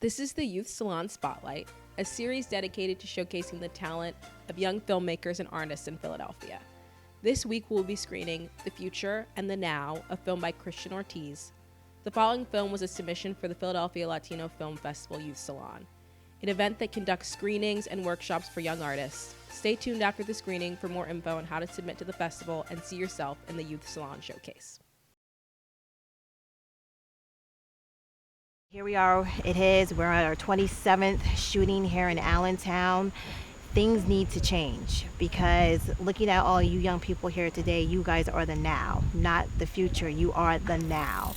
This is the Youth Salon Spotlight, a series dedicated to showcasing the talent of young filmmakers and artists in Philadelphia. This week we'll be screening The Future and the Now, a film by Christian Ortiz. The following film was a submission for the Philadelphia Latino Film Festival Youth Salon, an event that conducts screenings and workshops for young artists. Stay tuned after the screening for more info on how to submit to the festival and see yourself in the Youth Salon Showcase. Here we are, we're at our 27th shooting here in Allentown. Things need to change because looking at all you young people here today, you guys are the now, not the future, you are the now.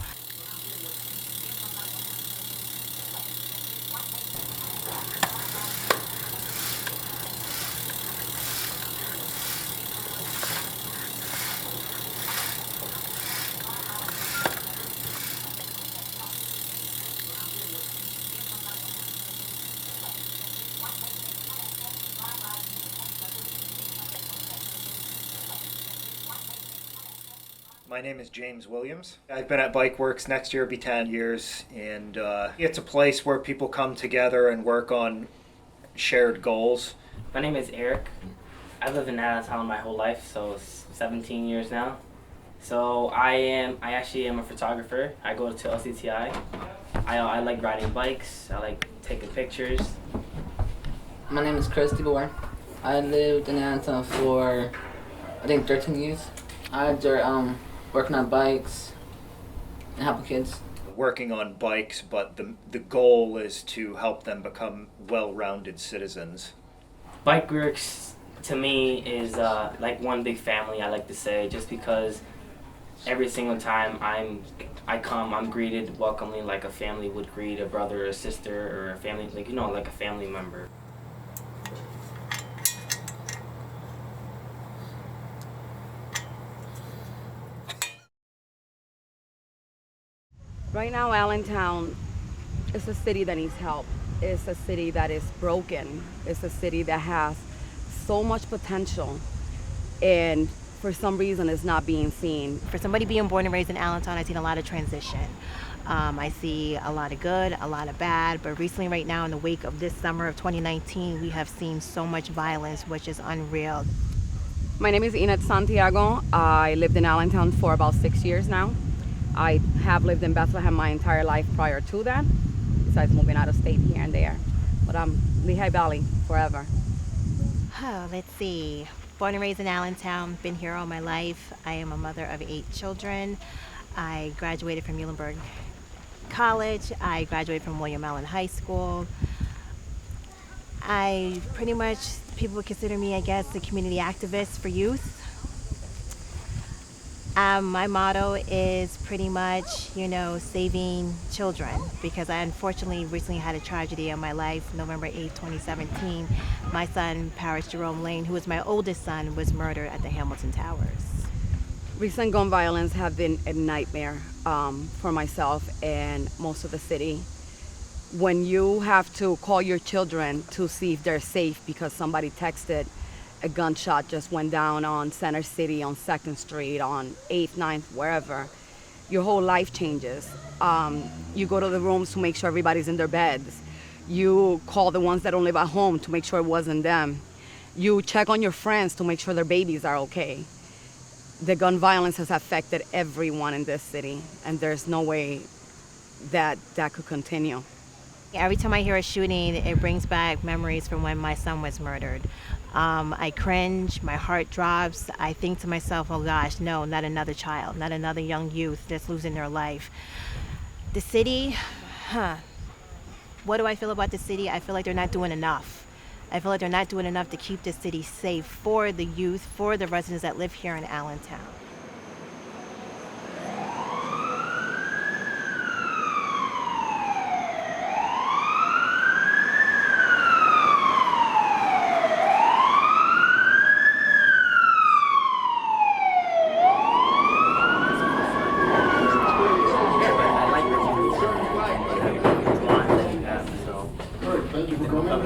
My name is James Williams. I've been at Bike Works. Next year will be 10 years, and it's a place where people come together and work on shared goals. My name is Eric. I've lived in Allentown my whole life, so 17 years now. So I actually am a photographer. I go to LCTI. I like riding bikes. I like taking pictures. My name is Chris DeBoer. I lived in Allentown for, I think, 13 years. I enjoy working on bikes and helping kids. Working on bikes, but the goal is to help them become well-rounded citizens. Bike Works, to me, is like one big family, I like to say, just because every single time I'm greeted welcomingly like a family would greet a brother or a sister or a family, like a family member. Right now, Allentown is a city that needs help. It's a city that is broken. It's a city that has so much potential, and for some reason it's not being seen. For somebody being born and raised in Allentown, I've seen a lot of transition. I see a lot of good, a lot of bad, but recently right now in the wake of this summer of 2019, we have seen so much violence, which is unreal. My name is Inez Santiago. I lived in Allentown for about 6 years now. I have lived in Bethlehem my entire life prior to that, besides moving out of state here and there. But I'm Lehigh Valley forever. Oh, let's see. Born and raised in Allentown, been here all my life. I am a mother of 8 children. I graduated from Muhlenberg College. I graduated from William Allen High School. I pretty much, people would consider me, I guess, a community activist for youth. My motto is pretty much, saving children, because I unfortunately recently had a tragedy in my life. November 8, 2017, my son, Paris Jerome Lane, who is my oldest son, was murdered at the Hamilton Towers. Recent gun violence have been a nightmare for myself and most of the city. When you have to call your children to see if they're safe because somebody texted a gunshot just went down on Center City, on 2nd Street, on 8th, 9th, wherever, your whole life changes. You go to the rooms to make sure everybody's in their beds. You call the ones that don't live at home to make sure it wasn't them. You check on your friends to make sure their babies are okay. The gun violence has affected everyone in this city, and there's no way that could continue. Every time I hear a shooting, it brings back memories from when my son was murdered. I cringe, my heart drops. I think to myself, oh gosh, no, not another child, not another young youth that's losing their life. The city, what do I feel about the city? I feel like they're not doing enough. I feel like they're not doing enough to keep the city safe for the youth, for the residents that live here in Allentown. Thank you for coming. I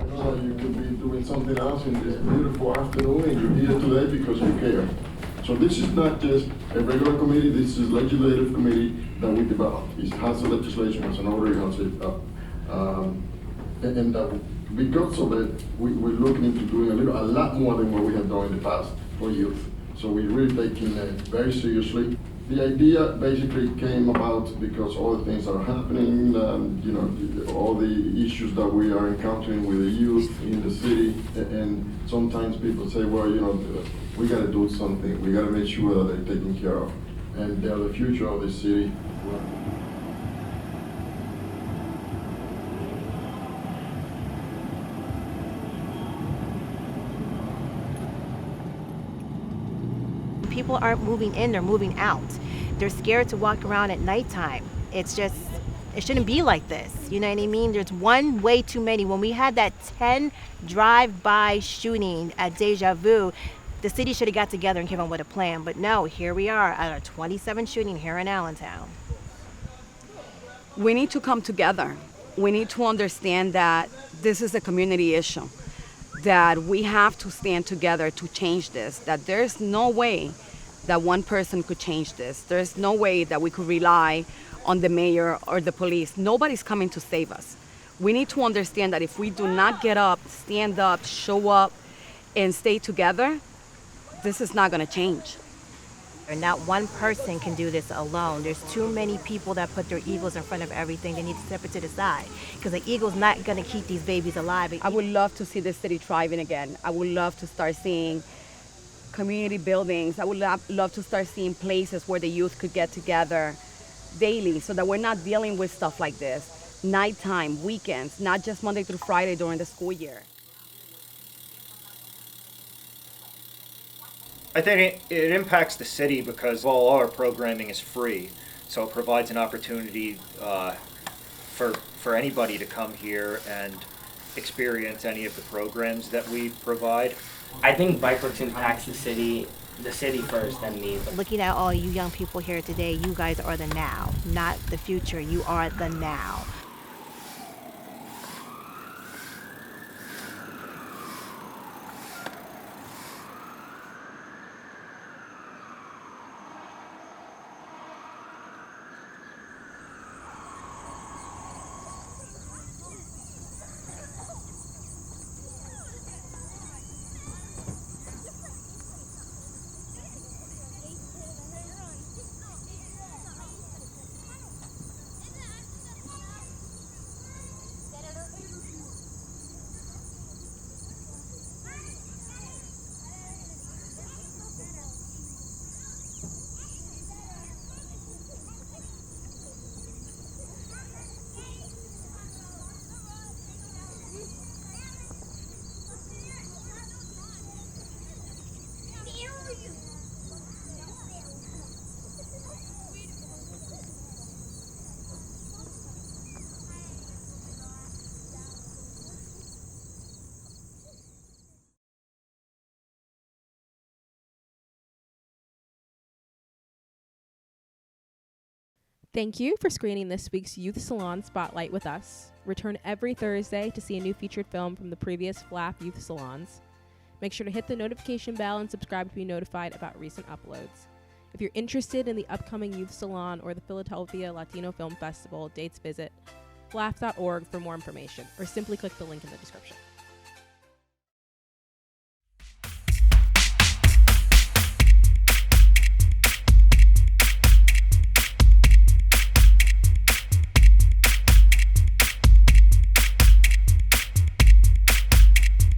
know that you could be doing something else in this beautiful afternoon, and you're here today because you care. So this is not just a regular committee, this is legislative committee that we developed. It has the legislation, as an order, it has it up. Because of it, we're looking into doing a lot more than what we have done in the past for youth. So we're really taking it very seriously. The idea basically came about because all the things that are happening, you know, all the issues that we are encountering with the youth in the city, and sometimes people say, well, you know, we got to do something. We got to make sure that they're taken care of, and they're the future of the city. People aren't moving in, they're moving out. They're scared to walk around at nighttime. It's just, it shouldn't be like this. You know what I mean? There's one way too many. When we had that 10 drive-by shooting at Deja Vu, the city should have got together and came up with a plan. But no, here we are at our 27th shooting here in Allentown. We need to come together. We need to understand that this is a community issue, that we have to stand together to change this, that there's no way that one person could change this. There's no way that we could rely on the mayor or the police. Nobody's coming to save us. We need to understand that if we do not get up, stand up, show up, and stay together, this is not going to change. And not one person can do this alone. There's too many people that put their egos in front of everything. They need to step it to the side because the ego's not going to keep these babies alive. I would love to see this city thriving again. I would love to start seeing community buildings. I would love to start seeing places where the youth could get together daily so that we're not dealing with stuff like this. Nighttime, weekends, not just Monday through Friday during the school year. I think it impacts the city because all our programming is free, so it provides an opportunity for anybody to come here and experience any of the programs that we provide. I think Bike Works impacts the city first, then me. Looking at all you young people here today, you guys are the now, not the future. You are the now. Thank you for screening this week's Youth Salon Spotlight with us. Return every Thursday to see a new featured film from the previous FLAP Youth Salons. Make sure to hit the notification bell and subscribe to be notified about recent uploads. If you're interested in the upcoming Youth Salon or the Philadelphia Latino Film Festival, dates visit flap.org for more information, or simply click the link in the description.